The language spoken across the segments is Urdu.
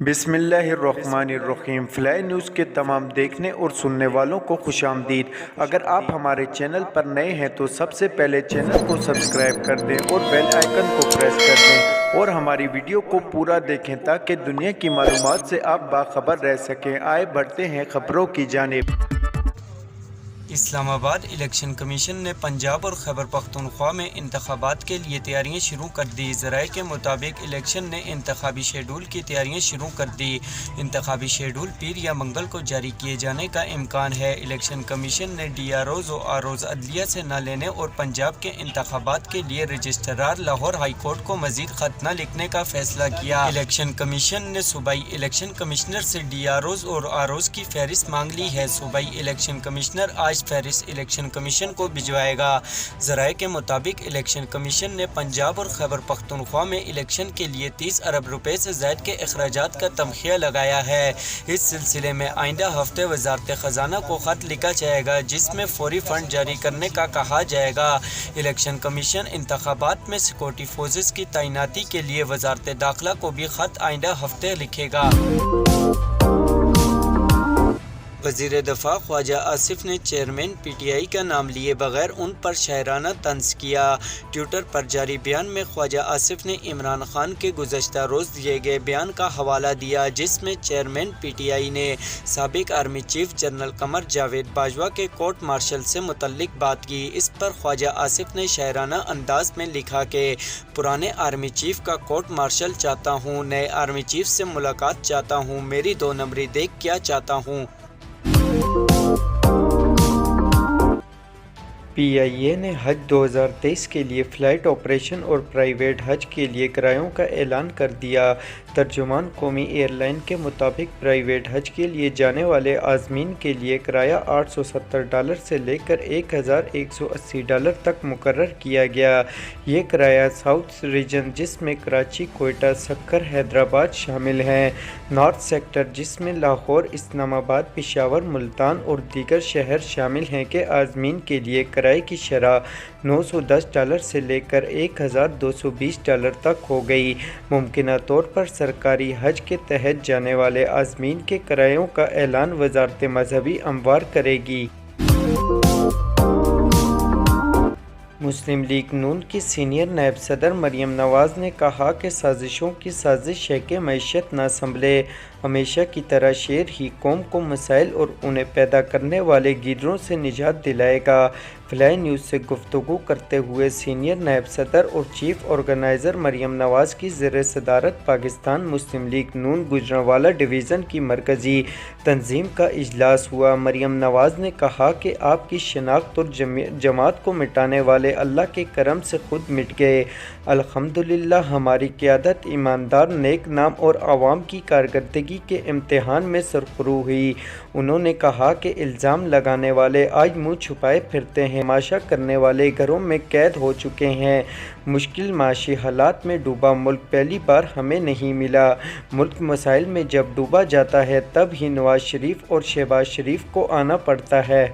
بسم اللہ الرحمن الرحیم۔ فلائی نیوز کے تمام دیکھنے اور سننے والوں کو خوش آمدید۔ اگر آپ ہمارے چینل پر نئے ہیں تو سب سے پہلے چینل کو سبسکرائب کر دیں اور بیل آئیکن کو پریس کر دیں اور ہماری ویڈیو کو پورا دیکھیں تاکہ دنیا کی معلومات سے آپ باخبر رہ سکیں۔ آئے بڑھتے ہیں خبروں کی جانب۔ اسلام آباد الیکشن کمیشن نے پنجاب اور خیبر پختونخوا میں انتخابات کے لیے تیاریاں شروع کر دی۔ ذرائع کے مطابق الیکشن نے انتخابی شیڈول کی تیاریاں شروع کر دی۔ انتخابی شیڈول پیر یا منگل کو جاری کیے جانے کا امکان ہے۔ الیکشن کمیشن نے ڈی آر اوز و آر اوز عدلیہ سے نہ لینے اور پنجاب کے انتخابات کے لیے رجسٹرار لاہور ہائی کورٹ کو مزید خط نہ لکھنے کا فیصلہ کیا۔ الیکشن کمیشن نے صوبائی الیکشن کمشنر سے ڈی آر اوز اور آر اوز کی فہرست مانگ لی ہے۔ صوبائی الیکشن کمشنر آج فہرست الیکشن کمیشن کو بھجوائے گا۔ ذرائع کے مطابق الیکشن کمیشن نے پنجاب اور خیبر پختونخوا میں الیکشن کے لیے 30 ارب روپے سے زائد کے اخراجات کا تمغہ لگایا ہے۔ اس سلسلے میں آئندہ ہفتے وزارت خزانہ کو خط لکھا جائے گا جس میں فوری فنڈ جاری کرنے کا کہا جائے گا۔ الیکشن کمیشن انتخابات میں سیکورٹی فورسز کی تعیناتی کے لیے وزارت داخلہ کو بھی خط آئندہ ہفتے لکھے گا۔ وزیر دفاع خواجہ آصف نے چیئرمین پی ٹی آئی کا نام لیے بغیر ان پر شاعرانہ طنز کیا۔ ٹوئٹر پر جاری بیان میں خواجہ آصف نے عمران خان کے گزشتہ روز دیے گئے بیان کا حوالہ دیا جس میں چیئرمین پی ٹی آئی نے سابق army chief general Qamar Javed Bajwa کے کورٹ مارشل سے متعلق بات کی۔ اس پر خواجہ آصف نے شاعرانہ انداز میں لکھا کہ پرانے آرمی چیف کا کورٹ مارشل چاہتا ہوں، نئے آرمی چیف سے ملاقات چاہتا ہوں، میری 2 نمبری دیکھ کیا چاہتا ہوں۔ پی آئی اے نے حج 2023 کے لیے فلائٹ آپریشن اور پرائیویٹ حج کے لیے کرایوں کا اعلان کر دیا۔ ترجمان قومی ایئر لائن کے مطابق پرائیویٹ حج کے لیے جانے والے عازمین کے لیے کرایہ $870 سے لے کر $1180 تک مقرر کیا گیا۔ یہ کرایہ ساؤتھ ریجن جس میں کراچی، کوئٹہ، سکر، حیدرآباد شامل ہیں، نارتھ سیکٹر جس میں لاہور، اسلام آباد، پشاور، ملتان اور دیگر شہر شامل ہیں کے عازمین کے لیے کرائے کی شرح $910 سے لے کر $1220 تک ہو گئی۔ ممکنہ طور پر سرکاری حج کے تحت جانے والے عازمین کے کرایوں کا اعلان وزارت مذہبی امور کرے گی۔ مسلم لیگ نون کی سینئر نائب صدر مریم نواز نے کہا کہ سازشوں کی سازش ہے کہ معیشت نہ سنبھلے، ہمیشہ کی طرح شیر ہی قوم کو مسائل اور انہیں پیدا کرنے والے گیدڑوں سے نجات دلائے گا۔ فلائی نیوز سے گفتگو کرتے ہوئے سینئر نائب صدر اور چیف آرگنائزر مریم نواز کی زیر صدارت پاکستان مسلم لیگ نون گوجرانوالہ ڈویژن کی مرکزی تنظیم کا اجلاس ہوا۔ مریم نواز نے کہا کہ آپ کی شناخت اور جماعت کو مٹانے والے اللہ کے کرم سے خود مٹ گئے۔ الحمدللہ ہماری قیادت ایماندار، نیک نام اور عوام کی کارکردگی کے امتحان میں سرخرو ہوئی۔ انہوں نے کہا کہ الزام لگانے والے آج منہ چھپائے پھرتے ہیں، تماشا کرنے والے گھروں میں قید ہو چکے ہیں۔ مشکل معاشی حالات میں ڈوبا ملک پہلی بار ہمیں نہیں ملا۔ ملک مسائل میں جب ڈوبا جاتا ہے تب ہی نواز شریف اور شہباز شریف کو آنا پڑتا ہے۔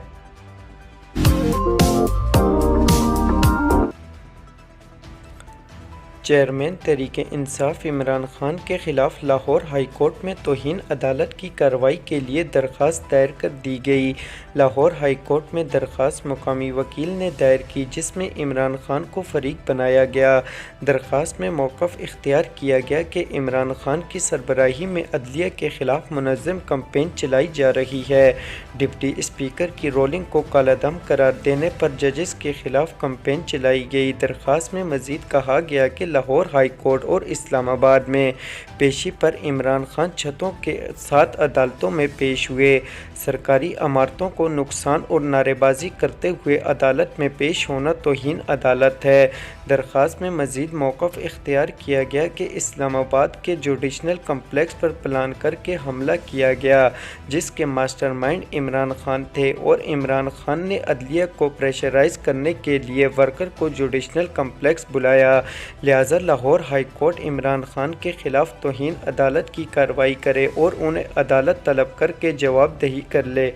چیئرمین تحریک انصاف عمران خان کے خلاف لاہور ہائی کورٹ میں توہین عدالت کی کارروائی کے لیے درخواست دائر کر دی گئی۔ لاہور ہائی کورٹ میں درخواست مقامی وکیل نے دائر کی جس میں عمران خان کو فریق بنایا گیا۔ درخواست میں موقف اختیار کیا گیا کہ عمران خان کی سربراہی میں عدلیہ کے خلاف منظم کمپین چلائی جا رہی ہے۔ ڈپٹی اسپیکر کی رولنگ کو کالعدم قرار دینے پر ججز کے خلاف کمپین چلائی گئی۔ درخواست میں مزید کہا گیا کہ لاہور ہائی کورٹ اور اسلام آباد میں پیشی پر عمران خان چھتوں کے ساتھ عدالتوں میں پیش ہوئے، سرکاری عمارتوں کو نقصان اور نعرے بازی کرتے ہوئے عدالت میں پیش ہونا توہین عدالت ہے۔ درخواست میں مزید موقف اختیار کیا گیا کہ اسلام آباد کے جوڈیشنل کمپلیکس پر پلان کر کے حملہ کیا گیا جس کے ماسٹر مائنڈ عمران خان تھے اور عمران خان نے عدلیہ کو پریشرائز کرنے کے لیے ورکر کو جوڈیشنل کمپلیکس بلایا، لہٰذا لاہور ہائی کورٹ عمران خان کے خلاف توہین عدالت کی کارروائی کرے اور انہیں عدالت طلب کر کے جواب دہی کر لے۔